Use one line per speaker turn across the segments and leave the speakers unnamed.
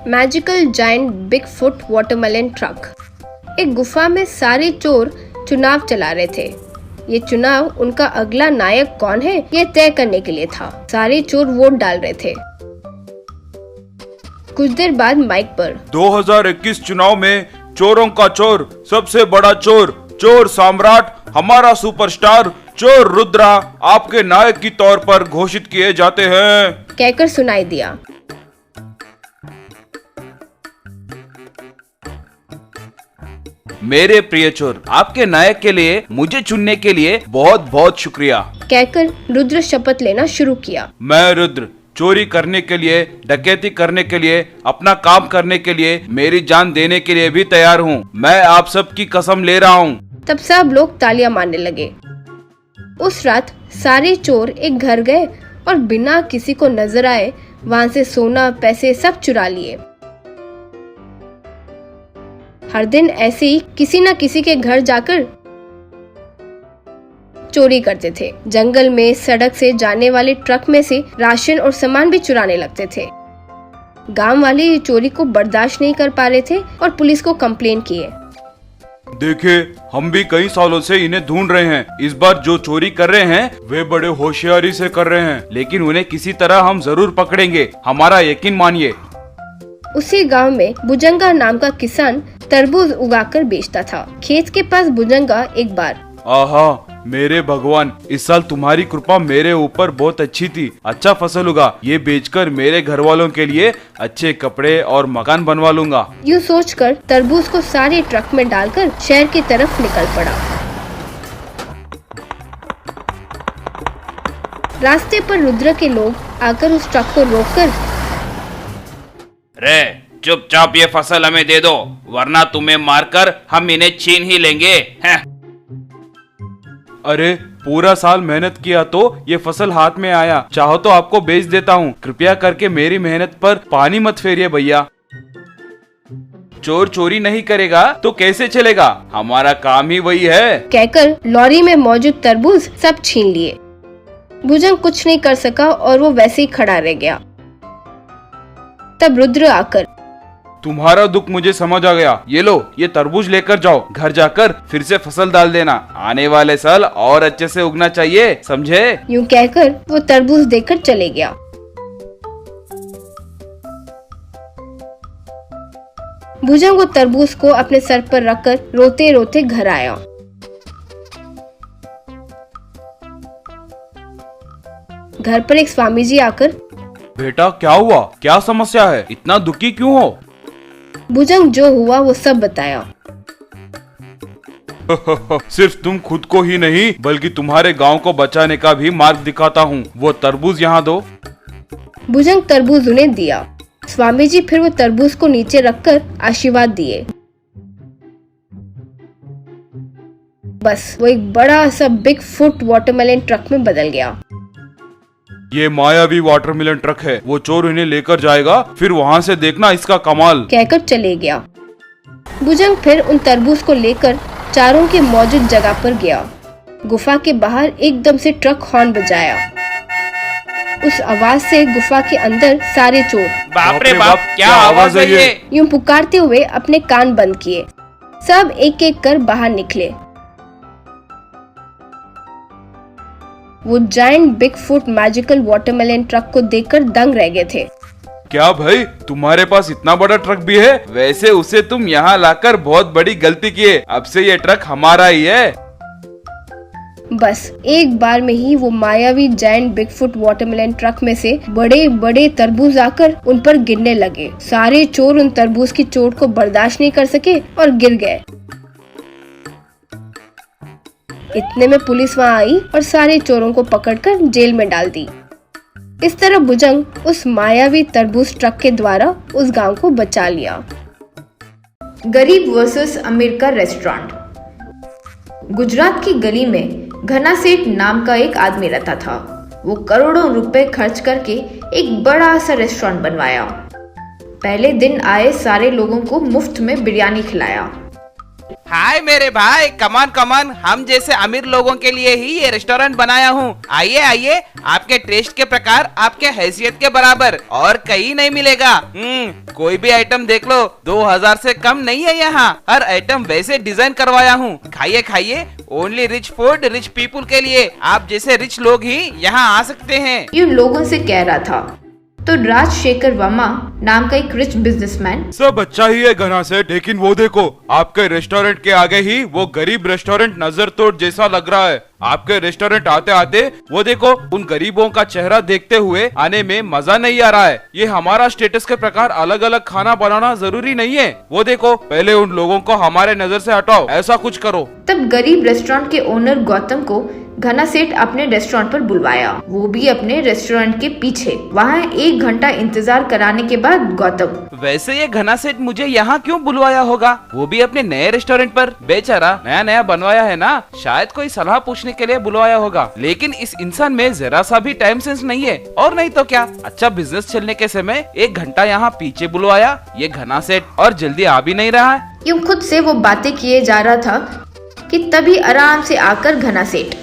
Magical giant Bigfoot watermelon truck. एक गुफा में सारे चोर चुनाव चला रहे थे। ये चुनाव उनका अगला नायक कौन है ये तय करने के लिए था। सारे चोर वोट डाल रहे थे। कुछ देर बाद माइक पर
2021 चुनाव में चोरों का चोर, सबसे बड़ा चोर, चोर सम्राट, हमारा सुपरस्टार चोर रुद्रा आपके नायक की तौर पर घोषित किए जाते हैं
कहकर सुनाई दिया।
मेरे प्रिय चोर, आपके नायक के लिए मुझे चुनने के लिए बहुत बहुत शुक्रिया
कहकर रुद्र शपथ लेना शुरू किया।
मैं रुद्र चोरी करने के लिए, डकैती करने के लिए, अपना काम करने के लिए, मेरी जान देने के लिए भी तैयार हूँ। मैं आप सब की कसम ले रहा हूँ।
तब सब लोग तालियां मारने लगे। उस रात सारे चोर एक घर गए और बिना किसी को नजर आए वहाँ से सोना, पैसे सब चुरा लिए। हर दिन ऐसे ही किसी न किसी के घर जाकर चोरी करते थे। जंगल में सड़क से जाने वाले ट्रक में से राशन और सामान भी चुराने लगते थे। गांव वाले ये चोरी को बर्दाश्त नहीं कर पा रहे थे और पुलिस को कंप्लेन किए।
देखिए, हम भी कई सालों से इन्हें ढूंढ रहे हैं। इस बार जो चोरी कर रहे हैं वे बड़े होशियारी से कर रहे हैं, लेकिन उन्हें किसी तरह हम जरूर पकड़ेंगे, हमारा यकीन मानिए।
उसी गांव में भुजंगा नाम का किसान तरबूज उगाकर बेचता था। खेत के पास भुजंगा एक बार,
आहा मेरे भगवान, इस साल तुम्हारी कृपा मेरे ऊपर बहुत अच्छी थी। अच्छा फसल उगा, ये बेचकर मेरे घर वालों के लिए अच्छे कपड़े और मकान बनवा लूंगा।
यूँ सोचकर तरबूज को सारे ट्रक में डालकर शहर की तरफ निकल पड़ा। रास्ते पर रुद्र के लोग आकर उस ट्रक को रोककर,
रे चुपचाप ये फसल हमें दे दो, वरना तुम्हें मारकर हम इन्हें छीन ही लेंगे।
अरे पूरा साल मेहनत किया तो ये फसल हाथ में आया, चाहो तो आपको बेच देता हूँ। कृपया करके मेरी मेहनत पर पानी मत फेरिए भैया। चोर चोरी नहीं करेगा तो कैसे चलेगा, हमारा काम ही वही है
कहकर लॉरी में मौजूद तरबूज सब छीन लिए। भुजंग कुछ नहीं कर सका और वो वैसे ही खड़ा रह गया। तब रुद्र आकर,
तुम्हारा दुख मुझे समझ आ गया, ये लो ये तरबूज लेकर जाओ, घर जाकर फिर से फसल डाल देना, आने वाले साल और अच्छे से उगना चाहिए, समझे।
यूँ कहकर वो तरबूज देकर चले गया। भुजंग वो तरबूज को अपने सर पर रखकर रोते रोते घर आया। घर पर एक स्वामी जी आकर,
बेटा क्या हुआ, क्या समस्या है, इतना दुखी क्यों हो।
भुजंग जो हुआ वो सब बताया।
सिर्फ तुम खुद को ही नहीं बल्कि तुम्हारे गांव को बचाने का भी मार्ग दिखाता हूँ। वो तरबूज यहाँ दो।
भुजंग तरबूज उन्हें दिया। स्वामी जी फिर वो तरबूज को नीचे रखकर आशीर्वाद दिए। बस वो एक बड़ा सा बिगफुट वाटरमेलन ट्रक में बदल गया।
ये मायावी वाटरमेलन ट्रक है, वो चोर इन्हें लेकर जाएगा, फिर वहाँ से देखना इसका कमाल
कहकर चले गया। भुजंग फिर उन तरबूज को लेकर चारों के मौजूद जगह पर गया। गुफा के बाहर एकदम से ट्रक हॉर्न बजाया। उस आवाज से गुफा के अंदर सारे चोर,
बाप रे बाप, क्या आवाज है ये,
यूं पुकारते हुए अपने कान बंद किए। सब एक एक कर बाहर निकले। वो giant Bigfoot magical watermelon truck को देखकर दंग रह गए थे।
क्या भाई, तुम्हारे पास इतना बड़ा ट्रक भी है? वैसे उसे तुम यहाँ लाकर बहुत बड़ी गलती किए, अब से ये ट्रक हमारा ही है।
बस एक बार में ही वो मायावी जायंट बिगफुट वाटरमेलन ट्रक में से बड़े बड़े तरबूज आकर उन पर गिरने लगे। सारे चोर उन तरबूज की चोट को बर्दाश्त नहीं कर सके और गिर गए। इतने में पुलिस वहाँ आई और सारे चोरों को पकड़कर जेल में डाल दी। इस तरह भुजंग उस मायावी तरबूज ट्रक के द्वारा उस गांव को बचा लिया।
गरीब वर्सेस अमीर का रेस्टोरेंट। गुजरात की गली में घना सेठ नाम का एक आदमी रहता था। वो करोड़ों रुपए खर्च करके एक बड़ा सा रेस्टोरेंट बनवाया। पहले दिन आए सारे लोगों को मुफ्त में बिरयानी खिलाया।
हाय मेरे भाई, कमान कमान, हम जैसे अमीर लोगों के लिए ही ये रेस्टोरेंट बनाया हूँ। आइए आइए, आपके टेस्ट के प्रकार, आपके हैसियत के बराबर और कहीं नहीं मिलेगा। कोई भी आइटम देख लो, 2000 से कम नहीं है यहाँ। हर आइटम वैसे डिजाइन करवाया हूँ। खाइए खाइए, only rich food rich people के लिए। आप जैसे रिच लोग ही यहाँ आ सकते हैं।
ये उन लोगों से कह रहा था तो राजशेखर वर्मा नाम का एक रिच बिजनेसमैन
सब अच्छा ही है घना सेठ, लेकिन वो देखो, आपके रेस्टोरेंट के आगे ही वो गरीब रेस्टोरेंट नजर तोड़ जैसा लग रहा है। आपके रेस्टोरेंट आते आते वो देखो, उन गरीबों का चेहरा देखते हुए आने में मजा नहीं आ रहा है। ये हमारा स्टेटस के प्रकार अलग अलग खाना बनाना जरूरी नहीं है। वो देखो, पहले उन लोगों को हमारे नजर से हटाओ, ऐसा कुछ करो।
तब गरीब रेस्टोरेंट के ओनर गौतम को घना सेठ अपने रेस्टोरेंट पर बुलवाया, वो भी अपने रेस्टोरेंट के पीछे। वहाँ 1 घंटा इंतजार कराने के बाद गौतम,
वैसे ये घना सेठ मुझे यहाँ क्यों बुलवाया होगा, वो भी अपने नए रेस्टोरेंट पर? बेचारा नया नया बनवाया है ना, शायद कोई सलाह पूछने के लिए बुलवाया होगा। लेकिन इस इंसान में जरा सा भी टाइम सेंस नहीं है। और नहीं तो क्या, अच्छा बिजनेस चलने के समय 1 घंटा यहाँ पीछे बुलवाया ये घना सेठ, और जल्दी आ भी नहीं रहा है।
यूं खुद से वो बातें किए जा रहा था कि तभी आराम से आकर घना सेठ,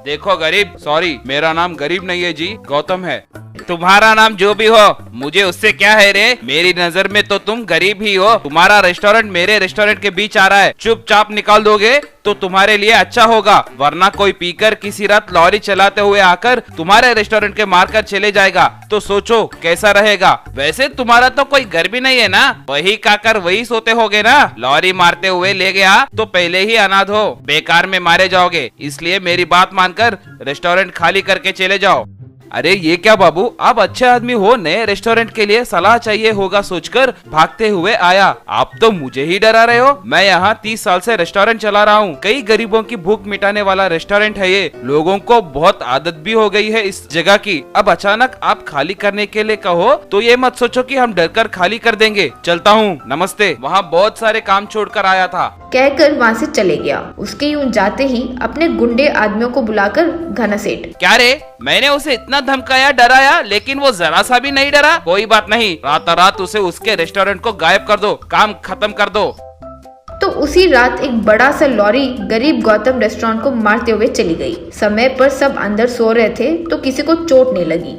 देखो गरीब, सॉरी मेरा नाम गरीब नहीं है जी, गौतम है। तुम्हारा नाम जो भी हो, मुझे उससे क्या है रे? मेरी नजर में तो तुम गरीब ही हो। तुम्हारा रेस्टोरेंट मेरे रेस्टोरेंट के बीच आ रहा है, चुपचाप निकाल दोगे तो तुम्हारे लिए अच्छा होगा, वरना कोई पीकर किसी रात लॉरी चलाते हुए आकर तुम्हारे रेस्टोरेंट के मारकर चले जाएगा तो सोचो कैसा रहेगा। वैसे तुम्हारा तो कोई घर भी नहीं है ना, वही खाकर वही सोते होगे ना। लॉरी मारते हुए ले गया तो पहले ही अनाथ हो, बेकार में मारे जाओगे। इसलिए मेरी बात मानकर रेस्टोरेंट खाली करके चले जाओ। अरे ये क्या बाबू, आप अच्छे आदमी हो, नए रेस्टोरेंट के लिए सलाह चाहिए होगा सोचकर भागते हुए आया। आप तो मुझे ही डरा रहे हो। मैं यहाँ 30 साल से रेस्टोरेंट चला रहा हूँ। कई गरीबों की भूख मिटाने वाला रेस्टोरेंट है ये। लोगों को बहुत आदत भी हो गई है इस जगह की। अब अचानक आप खाली करने के लिए कहो तो ये मत सोचो कि हम डरकर खाली कर देंगे। चलता हूँ, नमस्ते। वहाँ बहुत सारे काम छोड़कर आया था,
कहकर वहाँ से चले गया। उसके यूं जाते ही अपने गुंडे आदमियों को बुलाकर घना सेठ,
क्या रे, मैंने उसे इतना धमकाया डराया, लेकिन वो जरा सा भी नहीं डरा। कोई बात नहीं, रात उसे उसके रेस्टोरेंट को गायब कर दो, काम खत्म कर दो।
तो उसी रात एक बड़ा सा लॉरी गरीब गौतम रेस्टोरेंट को मारते हुए चली गई। समय पर सब अंदर सो रहे थे तो किसी को चोट नहीं लगी।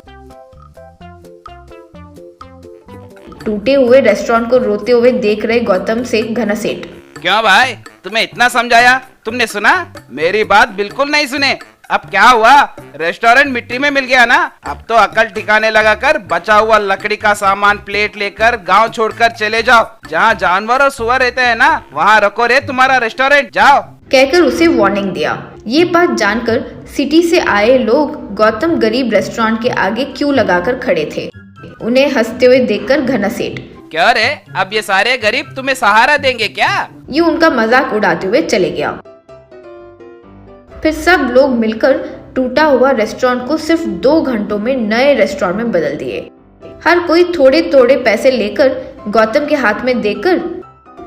टूटे हुए रेस्टोरेंट को रोते हुए देख रहे गौतम से घना सेठ,
क्यों भाई, तुम्हें इतना समझाया, तुमने सुना? मेरी बात बिल्कुल नहीं सुने। अब क्या हुआ, रेस्टोरेंट मिट्टी में मिल गया ना। अब तो अकल ठिकाने लगाकर बचा हुआ लकड़ी का सामान प्लेट लेकर गांव छोड़कर चले जाओ। जहां जानवर और सुअर रहते हैं ना, वहां रखो रे तुम्हारा रेस्टोरेंट, जाओ,
कहकर उसे वार्निंग दिया। ये बात जानकर सिटी से आए लोग गौतम गरीब रेस्टोरेंट के आगे क्यू लगाकर खड़े थे। उन्हें हंसते हुए देखकर घना सेठ,
क्या रे, अब ये सारे गरीब तुम्हें सहारा देंगे क्या?
ये उनका मजाक उड़ाते हुए चले गया। फिर सब लोग मिलकर टूटा हुआ रेस्टोरेंट को सिर्फ 2 घंटों में नए रेस्टोरेंट में बदल दिए। हर कोई थोड़े थोड़े पैसे लेकर गौतम के हाथ में देकर,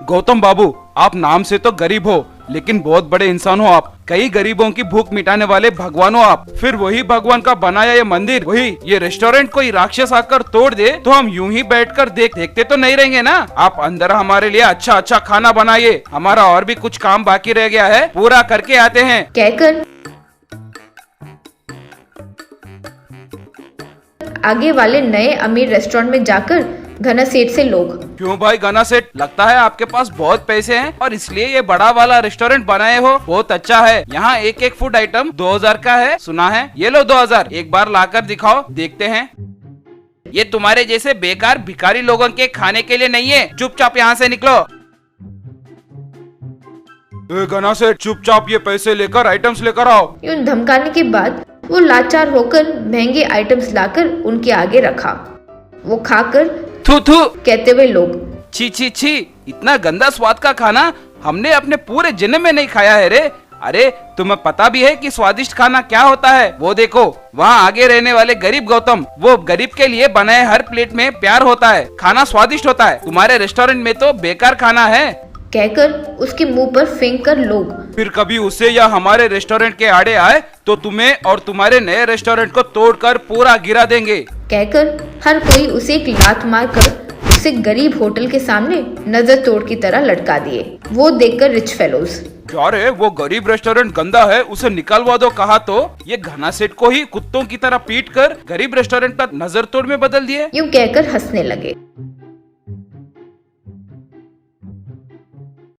गौतम बाबू, आप नाम से तो गरीब हो, लेकिन बहुत बड़े इंसान हो आप। कई गरीबों की भूख मिटाने वाले भगवान हो आप। फिर वही भगवान का बनाया ये मंदिर, वही ये रेस्टोरेंट कोई राक्षस आकर तोड़ दे तो हम यूं ही बैठकर देखते तो नहीं रहेंगे ना। आप अंदर हमारे लिए अच्छा अच्छा खाना बनाइए, हमारा और भी कुछ काम बाकी रह गया है, पूरा करके आते हैं,
कहकर आगे वाले नए अमीर रेस्टोरेंट में जाकर घना सेठ से लोग,
क्यों भाई घना सेठ, लगता है आपके पास बहुत पैसे हैं और इसलिए ये बड़ा वाला रेस्टोरेंट बनाए हो। बहुत अच्छा है, यहाँ एक एक फूड आइटम 2000 का है, सुना है? ये लो 2000, एक बार लाकर दिखाओ, देखते हैं।
ये तुम्हारे जैसे बेकार भिखारी लोगों के खाने के लिए नहीं है, चुपचाप यहाँ से निकलो।
घना सेठ, चुपचाप ये पैसे लेकर आइटम्स लेकर आओ।
यूं धमकाने के बाद वो लाचार होकर महंगे आइटम्स लाकर उनके आगे रखा। वो खाकर
थू थू
कहते हुए लोग,
छी छी छी, इतना गंदा स्वाद का खाना हमने अपने पूरे जन्म में नहीं खाया है रे। अरे तुम्हें पता भी है कि स्वादिष्ट खाना क्या होता है? वो देखो, वहाँ आगे रहने वाले गरीब गौतम, वो गरीब के लिए बनाए हर प्लेट में प्यार होता है, खाना स्वादिष्ट होता है। तुम्हारे रेस्टोरेंट में तो बेकार खाना है,
कहकर उसके मुंह पर फेंक कर लोग,
फिर कभी उसे या हमारे रेस्टोरेंट के आड़े आए तो तुम्हें और तुम्हारे नए रेस्टोरेंट को तोड़कर पूरा गिरा देंगे,
कहकर हर कोई उसे एक लात मार कर उसे गरीब होटल के सामने नजर तोड़ की तरह लटका दिए। वो देखकर रिच फेलोज।
क्या रे, वो गरीब रेस्टोरेंट गंदा है, उसे निकलवा दो कहा तो ये घना सेठ को ही कुत्तों की तरह पीट कर गरीब रेस्टोरेंट का नजर तोड़ में बदल दिए।
यूं कहकर हंसने लगे।